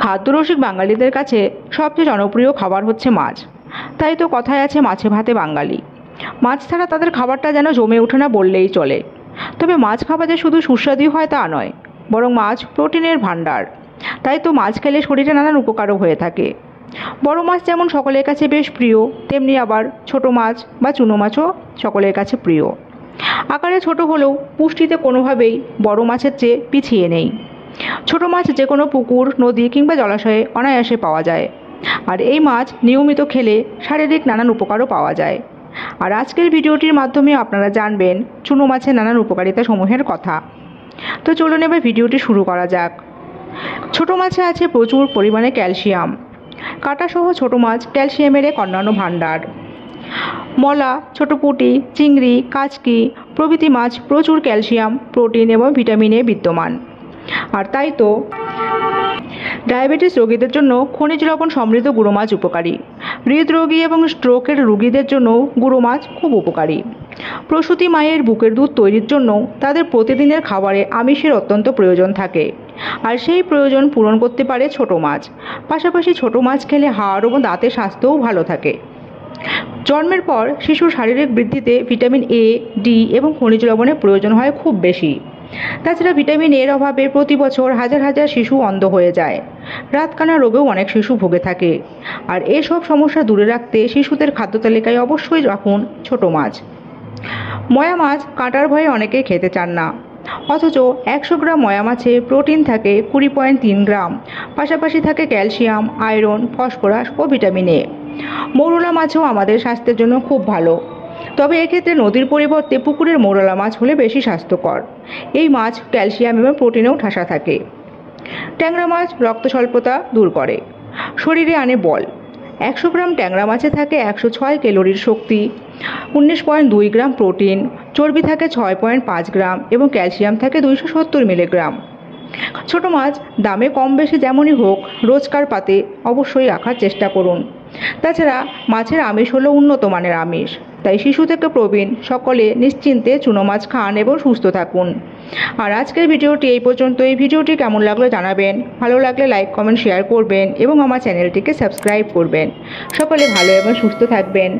খাদ্যরসিক বাঙালিদের কাছে সবচেয়ে জনপ্রিয় খাবার হচ্ছে মাছ। তাই তো কথায় আছে মাছে ভাতে বাঙালি। মাছ ছাড়া তাদের খাবারটা যেন জমে ওঠে না বললেই চলে। তবে মাছ খাওয়া যে শুধু সুস্বাদুই হয় তা নয়, বরং মাছ প্রোটিনের ভাণ্ডার। তাই তো মাছ খেলে শরীরে নানান উপকারও হয়ে থাকে। বড় মাছ যেমন সকলের কাছে বেশ প্রিয়, তেমনি আবার ছোট মাছ বা চুনো মাছও সকলের কাছে প্রিয়। আকারে ছোট হলেও পুষ্টিতে কোনোভাবেই বড় মাছের চেয়ে পিছিয়ে নেই। ছোট মাছ যে কোনো পুকুর, নদী কিংবা জলাশয়ে অনায়াসে পাওয়া যায়। আর এই মাছ নিয়মিত খেলে শারীরিক নানান উপকারও পাওয়া যায়। আর আজকের ভিডিওটির মাধ্যমে আপনারা জানবেন চুনো মাছের নানান উপকারিতা সমূহের কথা। তো চলুন এবার ভিডিওটি শুরু করা যাক। ছোট মাছে আছে প্রচুর পরিমাণে ক্যালসিয়াম। কাঁটাসহ ছোট মাছ ক্যালসিয়ামের এক অন্যান্য ভাণ্ডার। মলা, ছোট পুঁটি, চিংড়ি, কাচকি প্রভৃতি মাছ প্রচুর ক্যালসিয়াম, প্রোটিন এবং ভিটামিনে বিদ্যমান। আর তাই তো ডায়াবেটিস রোগীদের জন্য খনিজ লবণ সমৃদ্ধ গুঁড়ো মাছ উপকারী। হৃদরোগী এবং স্ট্রোকের রোগীদের জন্য গুঁড়ো মাছ খুব উপকারী। প্রসূতি মায়ের বুকের দুধ তৈরির জন্য তাদের প্রতিদিনের খাবারে আমিষের অত্যন্ত প্রয়োজন থাকে। আর সেই প্রয়োজন পূরণ করতে পারে ছোট মাছ। পাশাপাশি ছোট মাছ খেলে হাড় এবং দাঁতের স্বাস্থ্যও ভালো থাকে। জন্মের পর শিশুর শারীরিক বৃদ্ধিতে ভিটামিন এ, ডি এবং খনিজ লবণের প্রয়োজন হয় খুব বেশি। তাছাড়া ভিটামিন এর অভাবে প্রতি বছর হাজার হাজার শিশু অন্ধ হয়ে যায়। রাতকানা রোগেও অনেক শিশু ভুগে থাকে। আর এসব সমস্যা দূরে রাখতে শিশুদের খাদ্য তালিকায় অবশ্যই রাখুন ছোট মাছ। ময়া মাছ কাঁটার ভয়ে অনেকেই খেতে চান না, অথচ 100 গ্রাম ময়া মাছে প্রোটিন থাকে 20.3 গ্রাম। পাশাপাশি থাকে ক্যালসিয়াম, আয়রন, ফসফরাস ও ভিটামিন এ। মৌরলা মাছও আমাদের স্বাস্থ্যের জন্য খুব ভালো। তবে এক্ষেত্রে নদীর পরিবর্তে পুকুরের মৌরলা মাছ হলে বেশি স্বাস্থ্যকর। এই মাছ ক্যালসিয়াম এবং প্রোটিনেও ঠাসা থাকে। ট্যাংরা মাছ রক্ত স্বল্পতা দূর করে, শরীরে আনে বল। 100 গ্রাম ট্যাংরা মাছে থাকে 106 ক্যালোরির শক্তি, 19.2 গ্রাম প্রোটিন, চর্বি থাকে 6.5 গ্রাম এবং ক্যালসিয়াম থাকে 270 মিলিগ্রাম। ছোট মাছ দামে কম বেশি যেমনই হোক রোজকার পাতে অবশ্যই রাখার চেষ্টা করুন। তাছাড়া মাছের আমিষ হলো উন্নত মানের আমিষ। তাই শিশু থেকে প্রবীণ সকলে নিশ্চিন্তে চুনো মাছ খান এবং সুস্থ থাকুন। আর আজকের ভিডিওটি এই পর্যন্ত। এই ভিডিওটি কেমন লাগলো জানাবেন। ভালো লাগলে লাইক, কমেন্ট, শেয়ার করবেন এবং আমার চ্যানেলটিকে সাবস্ক্রাইব করবেন। সকলে ভালো এবং সুস্থ থাকবেন।